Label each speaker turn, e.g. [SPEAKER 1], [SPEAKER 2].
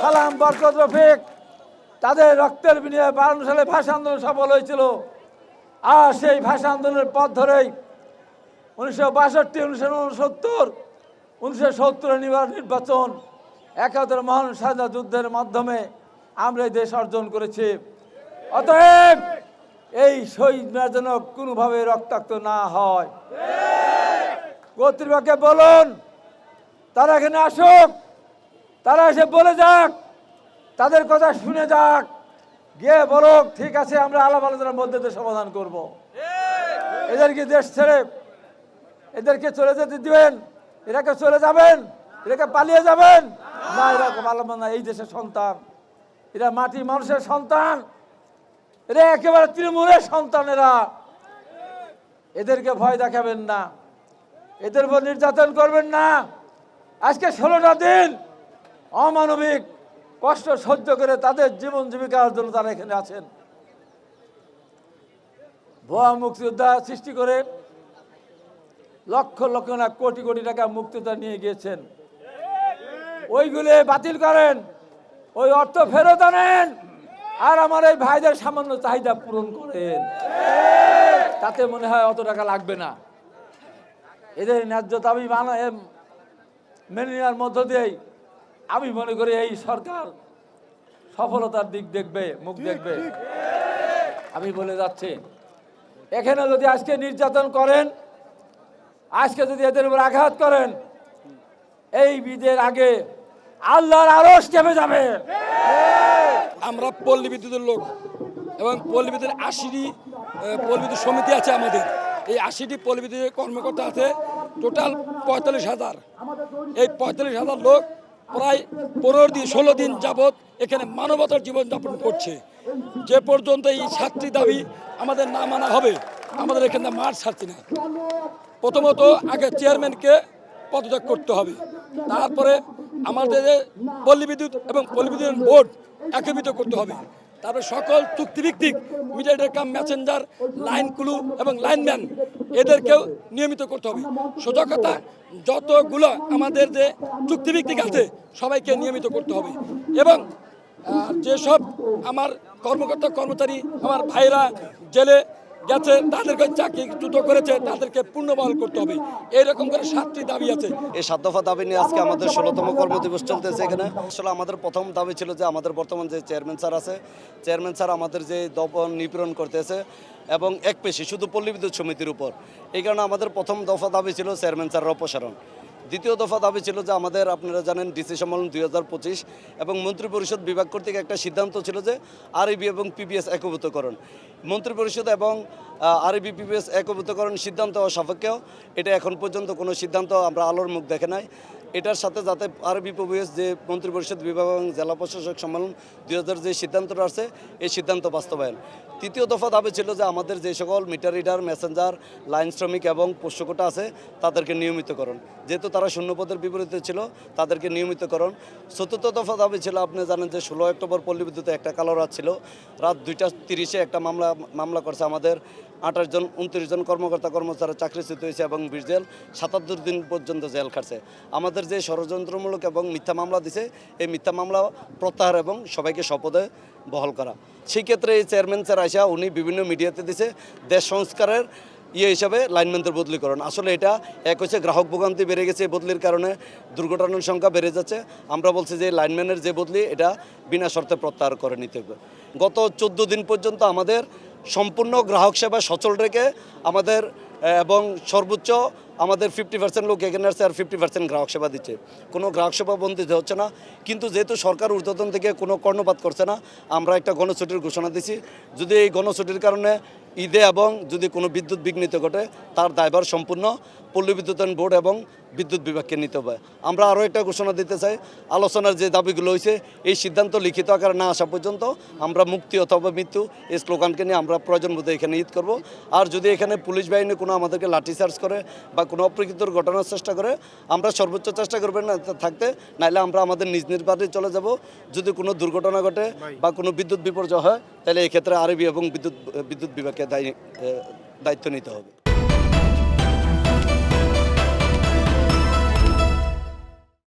[SPEAKER 1] সালাম বরকত রফিক তাদের রক্তের বিনিময়ে 52 সালে ভাষা আন্দোলন সফল হয়েছিল। আর সেই ভাষা আন্দোলনের পথ ধরেই 1962, 1969, 1970 নির্বাচন 71 মহান স্বাধীনতা যুদ্ধের মাধ্যমে আমরা এই দেশ অর্জন করেছি। অতএব এই শহীদরা যেন কোনোভাবে রক্তাক্ত না হয়। কর্তৃপক্ষকে বলুন তারা এখানে আসুক, তারা এসে বলে যাক, তাদের কথা শুনে যাক, গিয়ে বলুক ঠিক আছে আমরা আলাপ আলোচনার মধ্যে দিয়ে সমাধান করব। এদেরকে দেশ ছেড়ে এদেরকে চলে যেতে দিবেন? এরাকে চলে যাবেন? এরাকে পালিয়ে যাবেন? না, এরকম আলাপ না। এই দেশের সন্তান, এরা মাটি মানুষের সন্তান, এরা একেবারে তৃণমূলের সন্তান। এদেরকে ভয় দেখাবেন না, এদের উপর নির্যাতন করবেন না। আজকে 16টা দিন অমানবিক কষ্ট সহ্য করে তাদের জীবন জীবিকার জন্য তারা এখানে আছেন। ভুয়া মুক্তিযোদ্ধা সৃষ্টি করে লক্ষ লক্ষ না কোটি কোটি টাকা মুক্তিযোদ্ধা নিয়ে গিয়েছেন। ওইগুলো বাতিল করেন, ওই অর্থ ফেরত আনেন, আর আমার এই ভাইদের সামান্য চাহিদা পূরণ করেন। তাতে মনে হয় অত টাকা লাগবে না। এদের ন্যায্য দাবি মেনে নেওয়ার মধ্য দিয়েই আমি মনে করি এই সরকার সফলতার দিক দেখবে, মুখ দেখবে। আমি বলে যাচ্ছি, এখানে যদি আজকে নির্যাতন করেন, আজকে যদি এদের উপর আঘাত করেন, এই বিদের আগে আল্লাহর আরশ কেঁপে যাবে।
[SPEAKER 2] আমরা পল্লী বিদ্যুতের লোক এবং পল্লী বিদ্যুতের 80টি পল্লী বিদ্যুৎ সমিতি আছে আমাদের। এই 80টি পল্লী বিদ্যুতের কর্মকর্তা আছে, টোটাল 45,000। এই 45,000 লোক প্রায় 16 দিন যাবৎ এখানে মানবতার জীবনযাপন করছে। যে পর্যন্ত এই 7টি দাবি আমাদের না মানা হবে, আমাদের এখানে মাঠ ছাড়ছি না। প্রথমত আগে চেয়ারম্যানকে পদত্যাগ করতে হবে, তারপরে আমাদের পল্লী বিদ্যুৎ এবং পল্লী বিদ্যুৎ বোর্ড একীভূত করতে হবে, তারপরে সকল চুক্তিভিত্তিক mediator cum messenger, line crew এবং লাইনম্যান এদেরকেও নিয়মিত করতে হবে। সোজা কথা, যতগুলো আমাদের যে চুক্তিভিত্তিক আছে সবাইকে নিয়মিত করতে হবে। এবং যেসব আমার কর্মকর্তা কর্মচারী আমার ভাইরা জেলে গেছে, তাদেরকে চাকরিচ্যুত করেছে, তাদেরকে পুনর্বহাল করতে হবে। এইরকম করে 7টি দাবি আছে।
[SPEAKER 3] এই 7 দফা দাবি নিয়ে আজকে আমাদের 16তম কর্মদিবস চলতেছে এখানে। আসলে আমাদের প্রথম দাবি ছিল যে আমাদের বর্তমান যে চেয়ারম্যান স্যার আছে, চেয়ারম্যান স্যার আমাদের যে দপন নিপীড়ন করতেছে এবং একপেশি শুধু পল্লী বিদ্যুৎ সমিতির উপর। এই কারণে আমাদের প্রথম দফা দাবি ছিল চেয়ারম্যান স্যারের অপসারণ। দ্বিতীয় দফা দাবি ছিল যে আমাদের, আপনারা জানেন, ডিসি সম্মেলন 2025 এবং মন্ত্রিপরিষদ বিভাগ কর্তৃক একটা সিদ্ধান্ত ছিল যে আরইবি এবং পিবিএস একীভূতকরণ। মন্ত্রিপরিষদ এবং আরইবি পিবিএস একীভূতকরণ সিদ্ধান্ত সাপেক্ষেও এটা এখন পর্যন্ত কোনো সিদ্ধান্ত আমরা আলোর মুখ দেখে নাই। এটার সাথে যাতে আরবি পিবিএস যে মন্ত্রিপরিষদ বিভাগ এবং জেলা প্রশাসক সম্মেলন 2000 যে সিদ্ধান্তটা আছে এই সিদ্ধান্ত বাস্তবায়ন। তৃতীয় দফা দাবি ছিল যে আমাদের যে সকল মিটার রিডার, মেসেঞ্জার, লাইন শ্রমিক এবং পোষ্যকোটা আছে তাদেরকে নিয়মিতকরণ, যেহেতু তারা শূন্যপদের বিপরীতে ছিল তাদেরকে নিয়মিতকরণ। চতুর্থ দফা দাবি ছিল, আপনি জানেন যে 16 অক্টোবর পল্লী বিদ্যুতে একটা কালো রাত ছিল। রাত 2:30-এ একটা মামলা করছে আমাদের 29 জন কর্মকর্তা কর্মচারী চাকরিচ্যুত হয়েছে এবং 20 জেল 77 দিন পর্যন্ত জেল খাটছে। আমাদের যে ষড়যন্ত্রমূলক এবং মিথ্যা মামলা দিছে, এই মিথ্যা মামলা প্রত্যাহার এবং সবাইকে শপথে বহাল করা। সেই ক্ষেত্রে এই চেয়ারম্যান স্যার আইসা উনি বিভিন্ন মিডিয়াতে দিছে দেশ সংস্কারের হিসাবে লাইনম্যানদের বদলিকরণ। আসলে এটা এক হচ্ছে গ্রাহক ভোগান্তি বেড়ে গেছে, এই বদলির কারণে দুর্ঘটনার সংখ্যা বেড়ে যাচ্ছে। আমরা বলছি যে লাইনম্যানের যে বদলি এটা বিনা শর্তে প্রত্যাহার করে নিতে হবে। গত 14 দিন পর্যন্ত আমাদের সম্পূর্ণ গ্রাহক সেবা সচল রেখে আমাদের এবং সর্বোচ্চ আমাদের 50% লোক এখানে আসছে আর 50% গ্রাহক সেবা দিচ্ছে। কোনো গ্রাহক সেবা বঞ্চিত হচ্ছে না। কিন্তু যেহেতু সরকার ঊর্ধ্বতন থেকে কোনো কর্ণপাত করছে না, আমরা একটা গণছুটির ঘোষণা দিছি। যদি এই গণছুটির কারণে ঈদে এবং যদি কোনো বিদ্যুৎ বিঘ্নিত ঘটে তার দায়ভার সম্পূর্ণ পল্লী বিদ্যুতায়ন বোর্ড এবং বিদ্যুৎ বিভাগকে নিতে হবে। আমরা আরও একটা ঘোষণা দিতে চাই, আলোচনার যে দাবিগুলো হয়েছে এই সিদ্ধান্ত লিখিত আকারে না আসা পর্যন্ত আমরা মুক্তি অথবা মৃত্যু এই স্লোগানকে নিয়ে আমরা প্রয়োজন বোধে এখানে ঈদ করব। আর যদি এখানে পুলিশ বাহিনী কোনো আমাদেরকে লাঠিচার্জ করে বা কোনো অপ্রীতিকর ঘটনার চেষ্টা করে, আমরা সর্বোচ্চ চেষ্টা করবেন না থাকতে, নাহলে আমরা আমাদের নিজ নিজ বাড়ি চলে যাব। যদি কোনো দুর্ঘটনা ঘটে বা কোনো বিদ্যুৎ বিপর্যয় হয় তাহলে এক্ষেত্রে আরবি এবং বিদ্যুৎ বিভাগকে দায়িত্ব নিতে হবে।